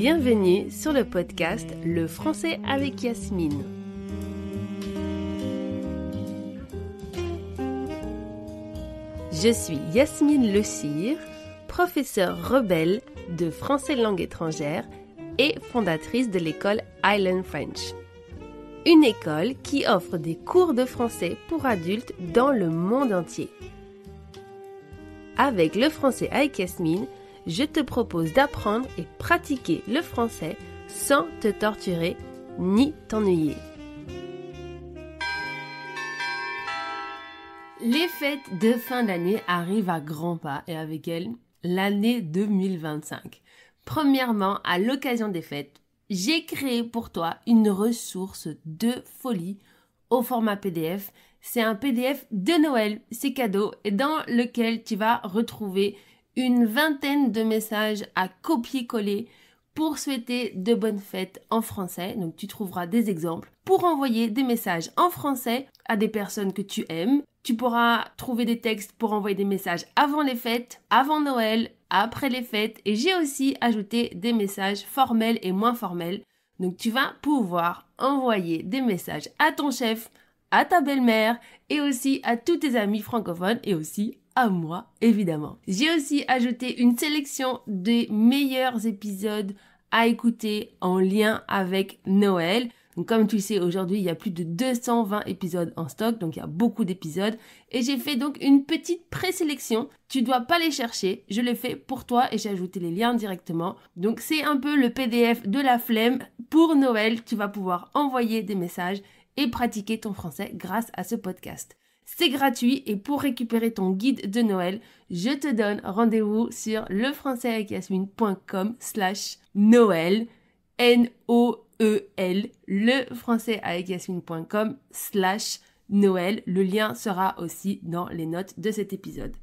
Bienvenue sur le podcast Le français avec Yasmine. Je suis Yasmine Le Cire, professeure rebelle de français langue étrangère et fondatrice de l'école Island French. Une école qui offre des cours de français pour adultes dans le monde entier. Avec le français avec Yasmine, je te propose d'apprendre et pratiquer le français sans te torturer ni t'ennuyer. Les fêtes de fin d'année arrivent à grands pas et avec elles, l'année 2025. Premièrement, à l'occasion des fêtes, j'ai créé pour toi une ressource de folie au format PDF. C'est un PDF de Noël, c'est cadeau, et dans lequel tu vas retrouver une vingtaine de messages à copier-coller pour souhaiter de bonnes fêtes en français. Donc tu trouveras des exemples pour envoyer des messages en français à des personnes que tu aimes. Tu pourras trouver des textes pour envoyer des messages avant les fêtes, avant Noël, après les fêtes. Et j'ai aussi ajouté des messages formels et moins formels. Donc tu vas pouvoir envoyer des messages à ton chef, à ta belle-mère et aussi à tous tes amis francophones et aussi à moi, évidemment. J'ai aussi ajouté une sélection des meilleurs épisodes à écouter en lien avec Noël. Donc, comme tu le sais, aujourd'hui, il y a plus de 220 épisodes en stock, donc il y a beaucoup d'épisodes. Et j'ai fait donc une petite présélection. Tu dois pas les chercher, je l'ai fait pour toi et j'ai ajouté les liens directement. Donc, c'est un peu le PDF de la flemme pour Noël. Tu vas pouvoir envoyer des messages et pratiquer ton français grâce à ce podcast. C'est gratuit et pour récupérer ton guide de Noël, je te donne rendez-vous sur lefrançaisavecYasmine.com/Noël, Noel, lefrançaisavecYasmine.com/Noël. Le lien sera aussi dans les notes de cet épisode.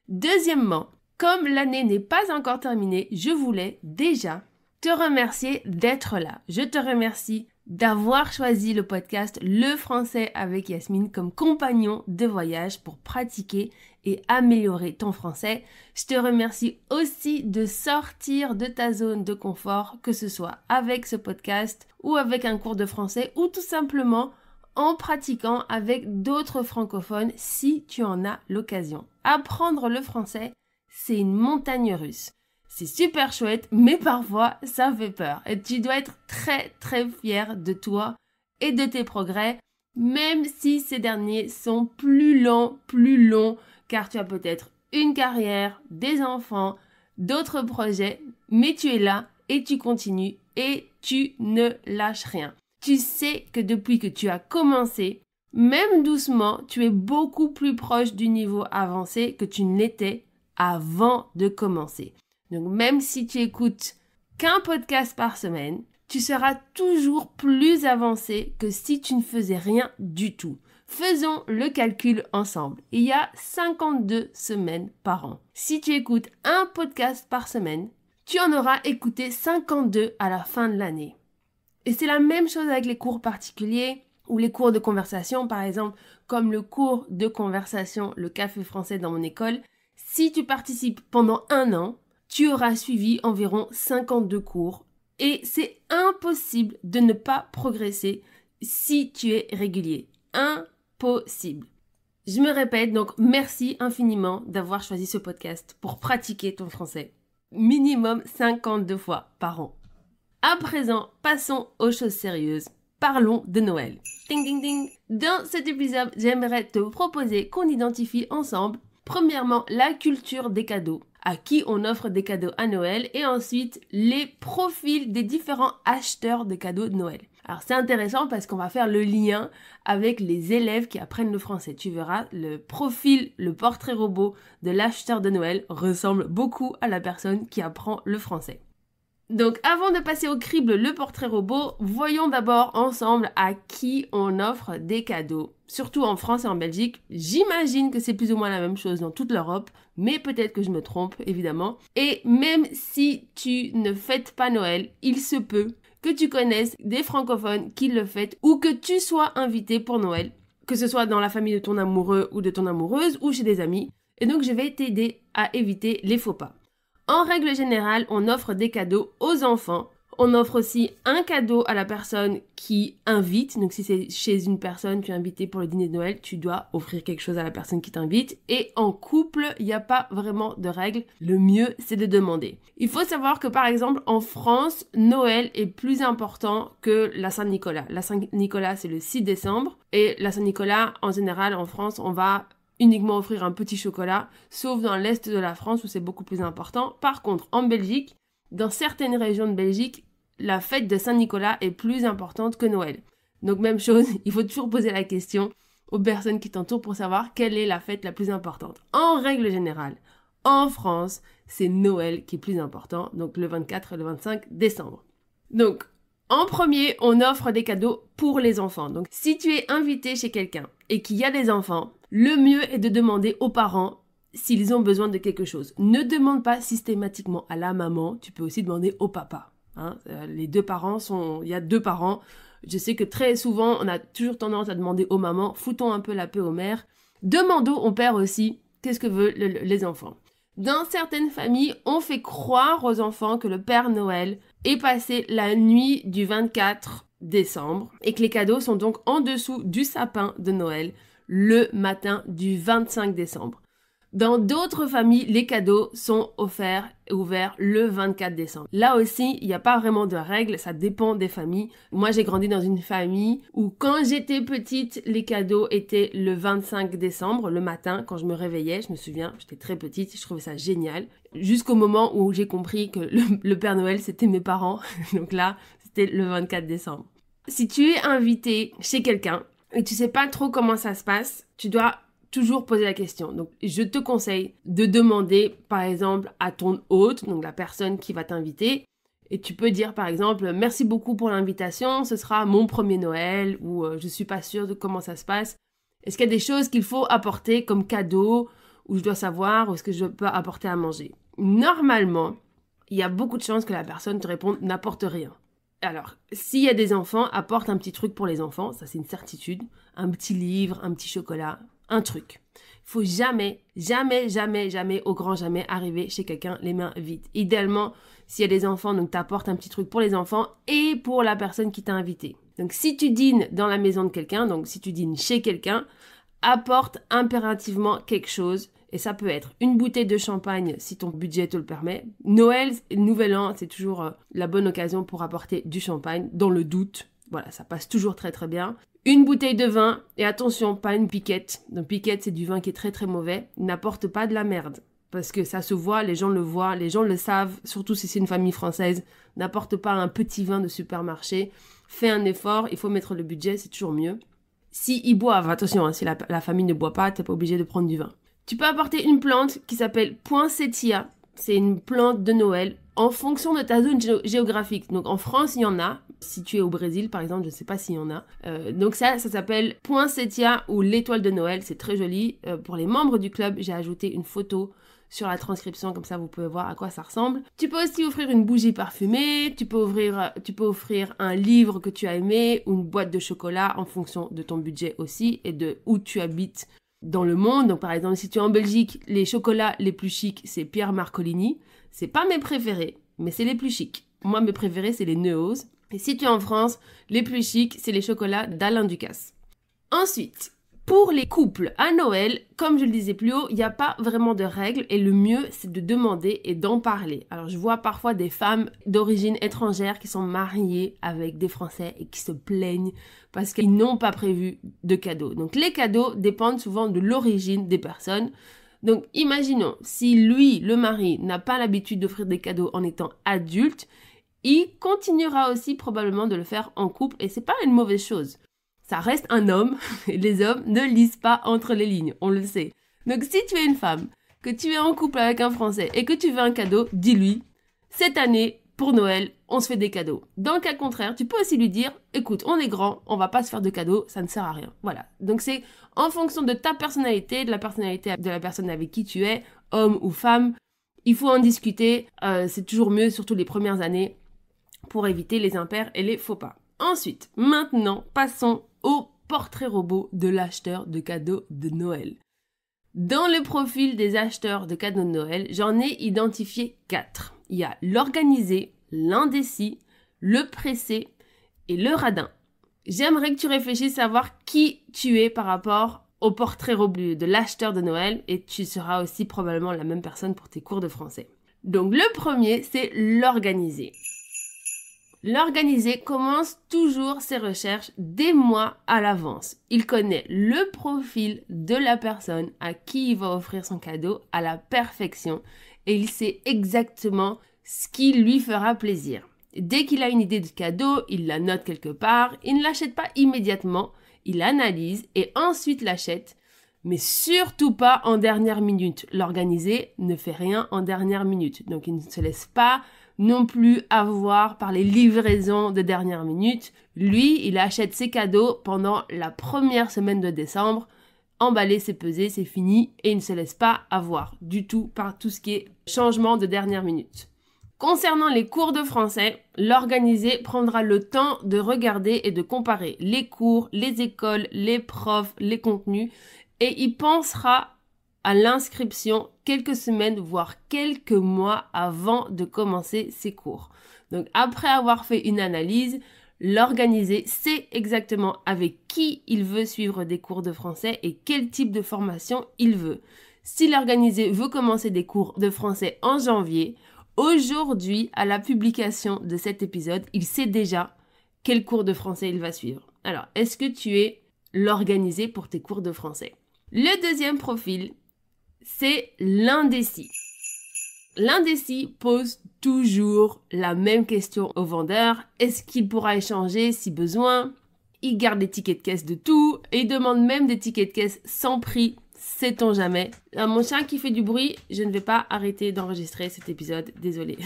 Deuxièmement, comme l'année n'est pas encore terminée, je voulais déjà te remercier d'être là. Je te remercie d'avoir choisi le podcast Le français avec Yasmine comme compagnon de voyage pour pratiquer et améliorer ton français. Je te remercie aussi de sortir de ta zone de confort, que ce soit avec ce podcast ou avec un cours de français ou tout simplement en pratiquant avec d'autres francophones si tu en as l'occasion. Apprendre le français, c'est une montagne russe. C'est super chouette, mais parfois, ça fait peur. Et tu dois être très, très fier de toi et de tes progrès, même si ces derniers sont plus longs, car tu as peut-être une carrière, des enfants, d'autres projets, mais tu es là et tu continues et tu ne lâches rien. Tu sais que depuis que tu as commencé, même doucement, tu es beaucoup plus proche du niveau avancé que tu n'étais avant de commencer. Donc, même si tu écoutes qu'un podcast par semaine, tu seras toujours plus avancé que si tu ne faisais rien du tout. Faisons le calcul ensemble. Il y a 52 semaines par an. Si tu écoutes un podcast par semaine, tu en auras écouté 52 à la fin de l'année. Et c'est la même chose avec les cours particuliers ou les cours de conversation, par exemple, comme le cours de conversation, le café français dans mon école. Si tu participes pendant un an, tu auras suivi environ 52 cours et c'est impossible de ne pas progresser si tu es régulier. Impossible. Je me répète, donc merci infiniment d'avoir choisi ce podcast pour pratiquer ton français. Minimum 52 fois par an. À présent, passons aux choses sérieuses. Parlons de Noël. Ding ding ding. Dans cet épisode, j'aimerais te proposer qu'on identifie ensemble, premièrement, la culture des cadeaux. À qui on offre des cadeaux à Noël et ensuite les profils des différents acheteurs de cadeaux de Noël. Alors c'est intéressant parce qu'on va faire le lien avec les élèves qui apprennent le français. Tu verras, le profil, le portrait robot de l'acheteur de Noël ressemble beaucoup à la personne qui apprend le français. Donc avant de passer au crible le portrait robot, voyons d'abord ensemble à qui on offre des cadeaux. Surtout en France et en Belgique, j'imagine que c'est plus ou moins la même chose dans toute l'Europe, mais peut-être que je me trompe, évidemment. Et même si tu ne fêtes pas Noël, il se peut que tu connaisses des francophones qui le fêtent ou que tu sois invité pour Noël, que ce soit dans la famille de ton amoureux ou de ton amoureuse ou chez des amis. Et donc je vais t'aider à éviter les faux pas. En règle générale, on offre des cadeaux aux enfants On offre aussi un cadeau à la personne qui invite. Donc si c'est chez une personne, tu es invité pour le dîner de Noël, tu dois offrir quelque chose à la personne qui t'invite. Et en couple, il n'y a pas vraiment de règles. Le mieux, c'est de demander. Il faut savoir que par exemple, en France, Noël est plus important que la Saint-Nicolas. La Saint-Nicolas, c'est le 6 décembre. Et la Saint-Nicolas, en général, en France, on va uniquement offrir un petit chocolat, sauf dans l'est de la France où c'est beaucoup plus important. Par contre, en Belgique, dans certaines régions de Belgique, la fête de Saint-Nicolas est plus importante que Noël. Donc même chose, il faut toujours poser la question aux personnes qui t'entourent pour savoir quelle est la fête la plus importante. En règle générale, en France, c'est Noël qui est plus important, donc le 24 et le 25 décembre. Donc, en premier, on offre des cadeaux pour les enfants. Donc, si tu es invité chez quelqu'un et qu'il y a des enfants, le mieux est de demander aux parents s'ils ont besoin de quelque chose. Ne demande pas systématiquement à la maman, tu peux aussi demander au papa. Les deux parents il y a deux parents. Je sais que très souvent, on a toujours tendance à demander aux mamans, foutons un peu la paix aux mères. Demandons au père aussi, qu'est-ce que veulent les enfants. Dans certaines familles, on fait croire aux enfants que le Père Noël est passé la nuit du 24 décembre et que les cadeaux sont donc en dessous du sapin de Noël le matin du 25 décembre. Dans d'autres familles, les cadeaux sont ouverts le 24 décembre. Là aussi, il n'y a pas vraiment de règles, ça dépend des familles. Moi, j'ai grandi dans une famille où quand j'étais petite, les cadeaux étaient le 25 décembre, le matin, quand je me réveillais. Je me souviens, j'étais très petite, je trouvais ça génial. Jusqu'au moment où j'ai compris que le Père Noël, c'était mes parents. Donc là, c'était le 24 décembre. Si tu es invité chez quelqu'un et tu sais pas trop comment ça se passe, tu dois toujours poser la question. Donc, je te conseille de demander, par exemple, à ton hôte, donc la personne qui va t'inviter, et tu peux dire, par exemple, merci beaucoup pour l'invitation, ce sera mon premier Noël, ou je suis pas sûre de comment ça se passe. Est-ce qu'il y a des choses qu'il faut apporter comme cadeau, ou je dois savoir, ou est-ce que je peux apporter à manger? Normalement, il y a beaucoup de chances que la personne te réponde n'apporte rien. Alors, s'il y a des enfants, apporte un petit truc pour les enfants, ça c'est une certitude. Un petit livre, un petit chocolat, un truc. Il faut jamais, au grand jamais arriver chez quelqu'un les mains vides. Idéalement, s'il y a des enfants, donc t'apportes un petit truc pour les enfants et pour la personne qui t'a invité. Donc si tu dînes dans la maison de quelqu'un, donc si tu dînes chez quelqu'un, apporte impérativement quelque chose. Et ça peut être une bouteille de champagne si ton budget te le permet. Noël, Nouvel An, c'est toujours la bonne occasion pour apporter du champagne dans le doute. Voilà, ça passe toujours très très bien. Une bouteille de vin, et attention, pas une piquette. Donc piquette, c'est du vin qui est très très mauvais. N'apporte pas de la merde. Parce que ça se voit, les gens le voient, les gens le savent, surtout si c'est une famille française. N'apporte pas un petit vin de supermarché. Fais un effort, il faut mettre le budget, c'est toujours mieux. Si ils boivent, attention, hein, si la famille ne boit pas, t'es pas obligé de prendre du vin. Tu peux apporter une plante qui s'appelle poinsettia. C'est une plante de Noël en fonction de ta zone géographique. Donc en France, il y en a. Si tu es au Brésil, par exemple, je ne sais pas s'il y en a. Donc ça s'appelle poinsettia ou l'étoile de Noël. C'est très joli. Pour les membres du club, j'ai ajouté une photo sur la transcription. Comme ça, vous pouvez voir à quoi ça ressemble. Tu peux aussi offrir une bougie parfumée. Tu peux offrir un livre que tu as aimé ou une boîte de chocolat en fonction de ton budget aussi et de où tu habites dans le monde. Donc par exemple, si tu es en Belgique, les chocolats les plus chics, c'est Pierre Marcolini. C'est pas mes préférés, mais c'est les plus chics. Moi, mes préférés, c'est les Neuhaus. Et si tu es en France, les plus chics, c'est les chocolats d'Alain Ducasse. Ensuite, pour les couples à Noël, comme je le disais plus haut, il n'y a pas vraiment de règles et le mieux, c'est de demander et d'en parler. Alors, je vois parfois des femmes d'origine étrangère qui sont mariées avec des Français et qui se plaignent parce qu'ils n'ont pas prévu de cadeaux. Donc, les cadeaux dépendent souvent de l'origine des personnes. Donc, imaginons, si lui, le mari, n'a pas l'habitude d'offrir des cadeaux en étant adulte, il continuera aussi probablement de le faire en couple et c'est pas une mauvaise chose. Ça reste un homme et les hommes ne lisent pas entre les lignes, on le sait. Donc, si tu es une femme, que tu es en couple avec un Français et que tu veux un cadeau, dis-lui, cette année, pour Noël, on se fait des cadeaux. Dans le cas contraire, tu peux aussi lui dire, écoute, on est grand, on va pas se faire de cadeaux, ça ne sert à rien. Voilà. Donc c'est en fonction de ta personnalité, de la personnalité de la personne avec qui tu es, homme ou femme. Il faut en discuter, c'est toujours mieux, surtout les premières années, pour éviter les impairs et les faux pas. Ensuite, maintenant, passons au portrait robot de l'acheteur de cadeaux de Noël. Dans le profil des acheteurs de cadeaux de Noël, j'en ai identifié 4. Il y a l'organisé, l'indécis, le pressé et le radin. J'aimerais que tu réfléchisses à voir qui tu es par rapport au portrait robot de l'acheteur de Noël et tu seras aussi probablement la même personne pour tes cours de français. Donc le premier, c'est l'organiser. L'organiser commence toujours ses recherches des mois à l'avance. Il connaît le profil de la personne à qui il va offrir son cadeau à la perfection et il sait exactement ce qui lui fera plaisir. Dès qu'il a une idée de cadeau, il la note quelque part, il ne l'achète pas immédiatement, il analyse et ensuite l'achète, mais surtout pas en dernière minute. L'organiser ne fait rien en dernière minute, donc il ne se laisse pas non plus avoir par les livraisons de dernière minute. Lui, il achète ses cadeaux pendant la première semaine de décembre, emballé, c'est pesé, c'est fini, et il ne se laisse pas avoir du tout par tout ce qui est changement de dernière minute. Concernant les cours de français, l'organiser prendra le temps de regarder et de comparer les cours, les écoles, les profs, les contenus, et il pensera à l'inscription quelques semaines, voire quelques mois avant de commencer ses cours. Donc après avoir fait une analyse, l'organiser sait exactement avec qui il veut suivre des cours de français et quel type de formation il veut. Si l'organiser veut commencer des cours de français en janvier, aujourd'hui, à la publication de cet épisode, il sait déjà quel cours de français il va suivre. Alors, est-ce que tu es l'organisé pour tes cours de français? Le deuxième profil, c'est l'indécis. L'indécis pose toujours la même question au vendeur. Est-ce qu'il pourra échanger si besoin? Il garde les tickets de caisse de tout et il demande même des tickets de caisse sans prix. Sait-on jamais. Mon chien qui fait du bruit, je ne vais pas arrêter d'enregistrer cet épisode, désolé.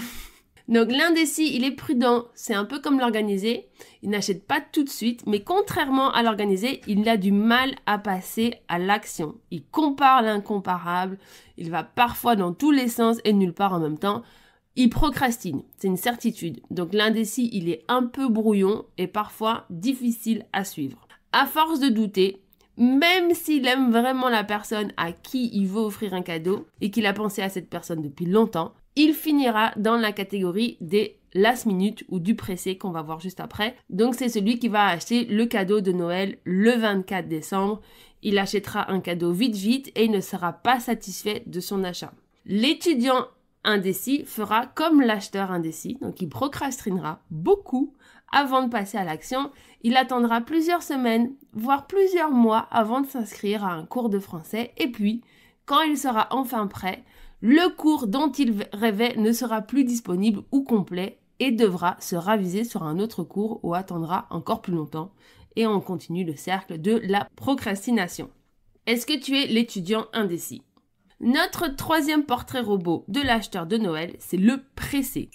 Donc l'indécis, il est prudent, c'est un peu comme l'organisé, il n'achète pas tout de suite, mais contrairement à l'organisé, il a du mal à passer à l'action. Il compare l'incomparable, il va parfois dans tous les sens et nulle part en même temps. Il procrastine, c'est une certitude. Donc l'indécis, il est un peu brouillon et parfois difficile à suivre. À force de douter, même s'il aime vraiment la personne à qui il veut offrir un cadeau et qu'il a pensé à cette personne depuis longtemps, il finira dans la catégorie des last minute ou du pressé qu'on va voir juste après. Donc c'est celui qui va acheter le cadeau de Noël le 24 décembre. Il achètera un cadeau vite et il ne sera pas satisfait de son achat. L'étudiant indécis fera comme l'acheteur indécis, donc il procrastinera beaucoup avant de passer à l'action. Il attendra plusieurs semaines, voire plusieurs mois avant de s'inscrire à un cours de français et puis, quand il sera enfin prêt, le cours dont il rêvait ne sera plus disponible ou complet et devra se raviser sur un autre cours ou attendra encore plus longtemps. Et on continue le cercle de la procrastination. Est-ce que tu es l'étudiant indécis? Notre troisième portrait robot de l'acheteur de Noël, c'est le pressé,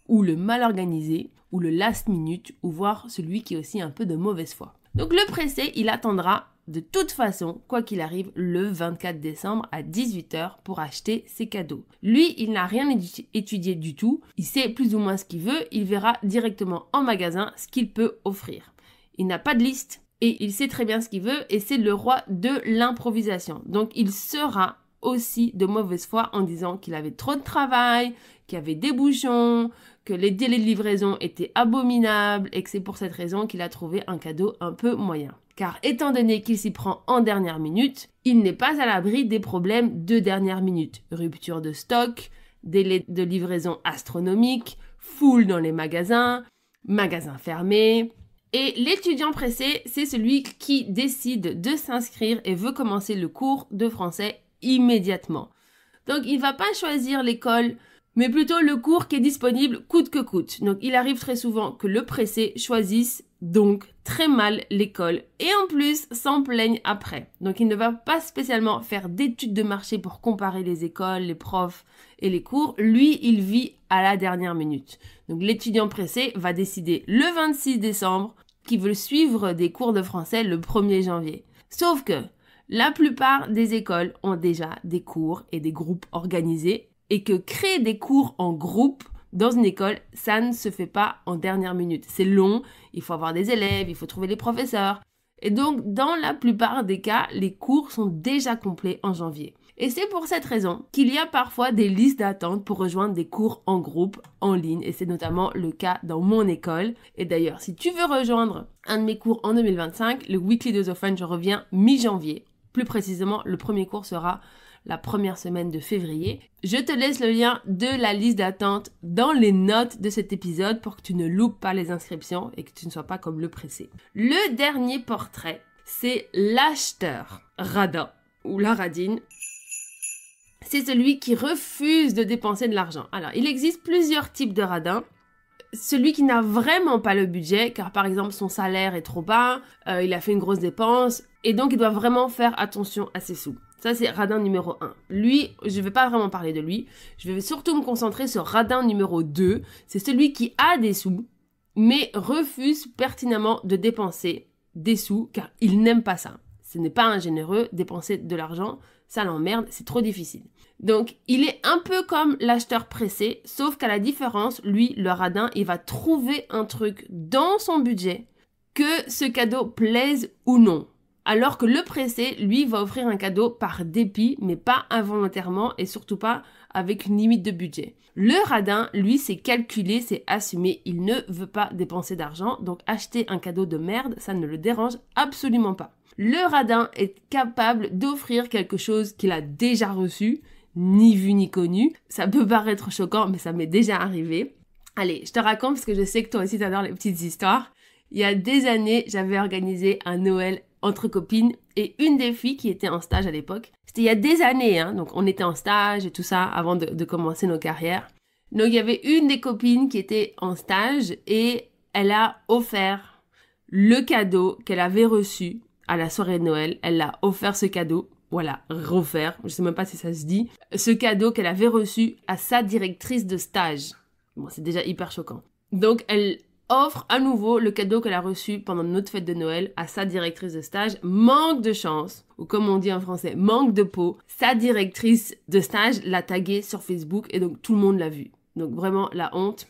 ou le mal organisé, ou le last minute, ou voire celui qui est aussi un peu de mauvaise foi. Donc le pressé, il attendra de toute façon, quoi qu'il arrive, le 24 décembre à 18h pour acheter ses cadeaux. Lui, il n'a rien étudié du tout, il sait plus ou moins ce qu'il veut, il verra directement en magasin ce qu'il peut offrir. Il n'a pas de liste et il sait très bien ce qu'il veut et c'est le roi de l'improvisation. Donc il sera aussi de mauvaise foi en disant qu'il avait trop de travail, qu'il y avait des bouchons, que les délais de livraison étaient abominables et que c'est pour cette raison qu'il a trouvé un cadeau un peu moyen. Car étant donné qu'il s'y prend en dernière minute, il n'est pas à l'abri des problèmes de dernière minute. Rupture de stock, délai de livraison astronomique, foule dans les magasins, magasins fermés. Et l'étudiant pressé, c'est celui qui décide de s'inscrire et veut commencer le cours de français immédiatement. Donc il ne va pas choisir l'école, mais plutôt le cours qui est disponible coûte que coûte. Donc il arrive très souvent que le pressé choisisse donc très mal l'école et en plus s'en plaigne après. Donc il ne va pas spécialement faire d'études de marché pour comparer les écoles, les profs et les cours. Lui, il vit à la dernière minute. Donc l'étudiant pressé va décider le 26 décembre qu'il veut suivre des cours de français le 1er janvier. Sauf que la plupart des écoles ont déjà des cours et des groupes organisés et que créer des cours en groupe dans une école, ça ne se fait pas en dernière minute. C'est long, il faut avoir des élèves, il faut trouver les professeurs. Et donc, dans la plupart des cas, les cours sont déjà complets en janvier. Et c'est pour cette raison qu'il y a parfois des listes d'attente pour rejoindre des cours en groupe, en ligne. Et c'est notamment le cas dans mon école. Et d'ailleurs, si tu veux rejoindre un de mes cours en 2025, le Weekly Dose of Fun, je reviens mi-janvier. Plus précisément, le premier cours sera la première semaine de février. Je te laisse le lien de la liste d'attente dans les notes de cet épisode pour que tu ne loupes pas les inscriptions et que tu ne sois pas comme le pressé. Le dernier portrait, c'est l'acheteur radin ou la radine. C'est celui qui refuse de dépenser de l'argent. Alors, il existe plusieurs types de radins. Celui qui n'a vraiment pas le budget, car par exemple son salaire est trop bas, il a fait une grosse dépense, et donc il doit vraiment faire attention à ses sous. Ça, c'est radin numéro 1. Lui, je ne vais pas vraiment parler de lui. Je vais surtout me concentrer sur radin numéro 2. C'est celui qui a des sous, mais refuse pertinemment de dépenser des sous, car il n'aime pas ça. Ce n'est pas un généreux, dépenser de l'argent, ça l'emmerde, c'est trop difficile. Donc, il est un peu comme l'acheteur pressé, sauf qu'à la différence, lui, le radin, il va trouver un truc dans son budget, que ce cadeau plaise ou non. Alors que le pressé, lui, va offrir un cadeau par dépit, mais pas involontairement et surtout pas avec une limite de budget. Le radin, lui, c'est calculé, c'est assumé, il ne veut pas dépenser d'argent, donc acheter un cadeau de merde, ça ne le dérange absolument pas. Le radin est capable d'offrir quelque chose qu'il a déjà reçu, ni vu ni connu. Ça peut paraître choquant, mais ça m'est déjà arrivé. Allez, je te raconte parce que je sais que toi aussi t'adores les petites histoires. Il y a des années, j'avais organisé un Noël entre copines et une des filles qui était en stage à l'époque, c'était il y a des années, hein, donc on était en stage et tout ça avant de commencer nos carrières. Donc il y avait une des copines qui était en stage et elle a offert le cadeau qu'elle avait reçu à la soirée de Noël. Elle a offert ce cadeau, voilà, refaire, je sais même pas si ça se dit, ce cadeau qu'elle avait reçu à sa directrice de stage. Bon, c'est déjà hyper choquant. Donc elle offre à nouveau le cadeau qu'elle a reçu pendant notre fête de Noël à sa directrice de stage. Manque de chance, ou comme on dit en français, manque de peau. Sa directrice de stage l'a tagué sur Facebook et donc tout le monde l'a vu. Donc vraiment la honte.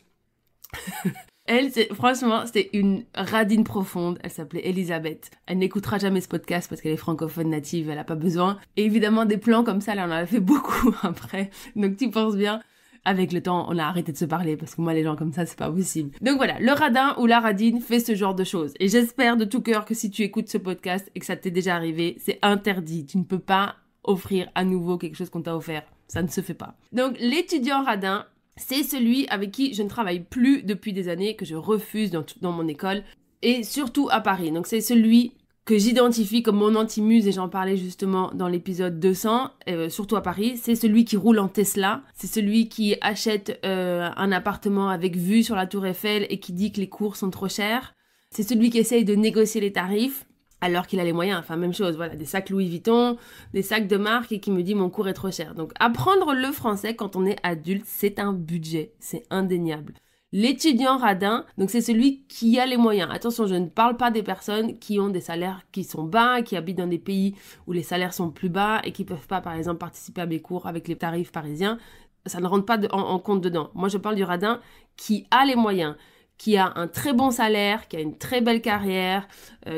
Elle, franchement, c'était une radine profonde. Elle s'appelait Elisabeth. Elle n'écoutera jamais ce podcast parce qu'elle est francophone native, elle a pas besoin. Et évidemment, des plans comme ça, là, on en a fait beaucoup après. Donc tu penses bien. Avec le temps, on a arrêté de se parler parce que moi, les gens comme ça, c'est pas possible. Donc voilà, le radin ou la radine fait ce genre de choses. Et j'espère de tout cœur que si tu écoutes ce podcast et que ça t'est déjà arrivé, c'est interdit. Tu ne peux pas offrir à nouveau quelque chose qu'on t'a offert. Ça ne se fait pas. Donc l'étudiant radin, c'est celui avec qui je ne travaille plus depuis des années, que je refuse dans mon école, et surtout à Paris. Donc c'est celui que j'identifie comme mon anti-muse, et j'en parlais justement dans l'épisode 200, surtout à Paris. C'est celui qui roule en Tesla, c'est celui qui achète un appartement avec vue sur la Tour Eiffel et qui dit que les cours sont trop chers. C'est celui qui essaye de négocier les tarifs alors qu'il a les moyens, enfin même chose, voilà, des sacs Louis Vuitton, des sacs de marque et qui me dit mon cours est trop cher. Donc apprendre le français quand on est adulte, c'est un budget, c'est indéniable. L'étudiant radin, donc c'est celui qui a les moyens. Attention, je ne parle pas des personnes qui ont des salaires qui sont bas, qui habitent dans des pays où les salaires sont plus bas et qui peuvent pas, par exemple, participer à mes cours avec les tarifs parisiens. Ça ne rentre pas en compte dedans. Moi, je parle du radin qui a les moyens, qui a un très bon salaire, qui a une très belle carrière,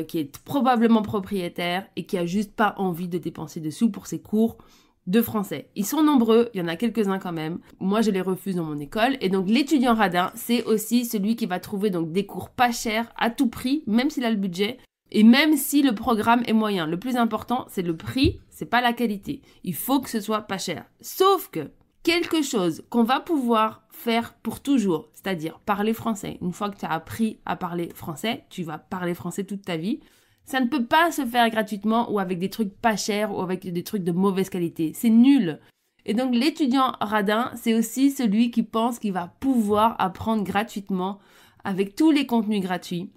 qui est probablement propriétaire et qui a juste pas envie de dépenser de sous pour ses cours de français. Ils sont nombreux, il y en a quelques-uns quand même. Moi, je les refuse dans mon école. Et donc, l'étudiant radin, c'est aussi celui qui va trouver donc des cours pas chers à tout prix, même s'il a le budget, et même si le programme est moyen. Le plus important, c'est le prix, c'est pas la qualité. Il faut que ce soit pas cher. Sauf que quelque chose qu'on va pouvoir faire pour toujours, c'est-à-dire parler français. Une fois que tu as appris à parler français, tu vas parler français toute ta vie. Ça ne peut pas se faire gratuitement ou avec des trucs pas chers ou avec des trucs de mauvaise qualité. C'est nul. Et donc l'étudiant radin, c'est aussi celui qui pense qu'il va pouvoir apprendre gratuitement avec tous les contenus gratuits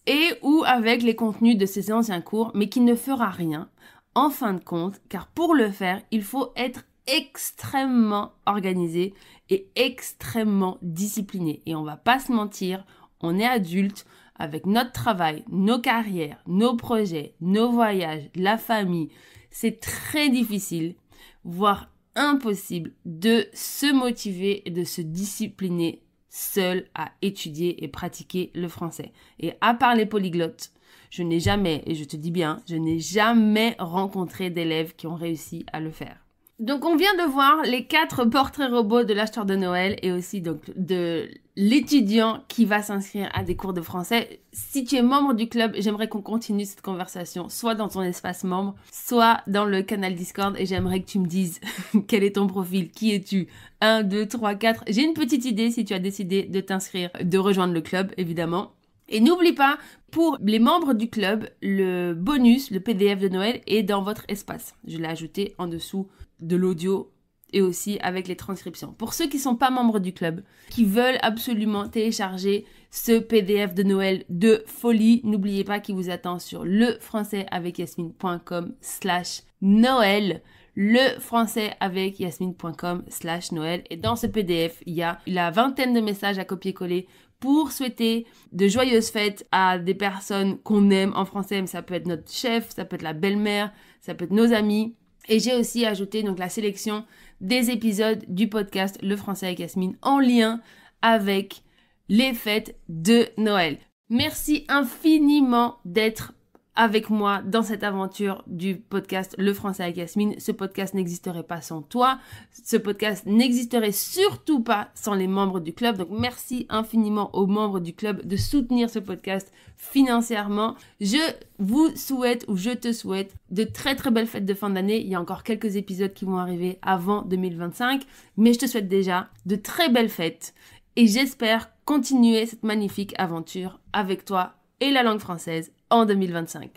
et ou avec les contenus de ses anciens cours, mais qui ne fera rien en fin de compte, car pour le faire, il faut être extrêmement organisé et extrêmement discipliné. Et on va pas se mentir, on est adulte, avec notre travail, nos carrières, nos projets, nos voyages, la famille, c'est très difficile, voire impossible de se motiver et de se discipliner seul à étudier et pratiquer le français. Et à part les polyglottes, Je n'ai jamais, et je te dis bien, je n'ai jamais rencontré d'élèves qui ont réussi à le faire. Donc on vient de voir les 4 portraits robots de l'acheteur de Noël et aussi donc de l'étudiant qui va s'inscrire à des cours de français. Si tu es membre du club, j'aimerais qu'on continue cette conversation, soit dans ton espace membre, soit dans le canal Discord, et j'aimerais que tu me dises quel est ton profil, qui es-tu, 1, 2, 3, 4. J'ai une petite idée si tu as décidé de t'inscrire, de rejoindre le club évidemment. Et n'oublie pas, pour les membres du club, le bonus, le PDF de Noël est dans votre espace. Je l'ai ajouté en dessous de l'audio et aussi avec les transcriptions. Pour ceux qui ne sont pas membres du club, qui veulent absolument télécharger ce PDF de Noël de folie, n'oubliez pas qu'il vous attend sur lefrançaisavecYasmine.com/Noël. lefrançaisavecYasmine.com/Noël. Et dans ce PDF, il y a la vingtaine de messages à copier-coller pour souhaiter de joyeuses fêtes à des personnes qu'on aime en français. Mais ça peut être notre chef, ça peut être la belle-mère, ça peut être nos amis. Et j'ai aussi ajouté donc la sélection des épisodes du podcast Le Français avec Yasmine en lien avec les fêtes de Noël. Merci infiniment d'être avec moi dans cette aventure du podcast Le Français avec Yasmine. Ce podcast n'existerait pas sans toi. Ce podcast n'existerait surtout pas sans les membres du club. Donc merci infiniment aux membres du club de soutenir ce podcast financièrement. Je vous souhaite, ou je te souhaite, de très très belles fêtes de fin d'année. Il y a encore quelques épisodes qui vont arriver avant 2025, mais je te souhaite déjà de très belles fêtes et j'espère continuer cette magnifique aventure avec toi et la langue française en 2025.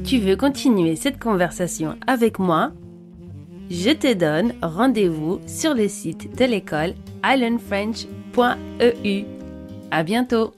Tu veux continuer cette conversation avec moi? Je te donne rendez-vous sur le site de l'école ilearnfrench.eu. À bientôt!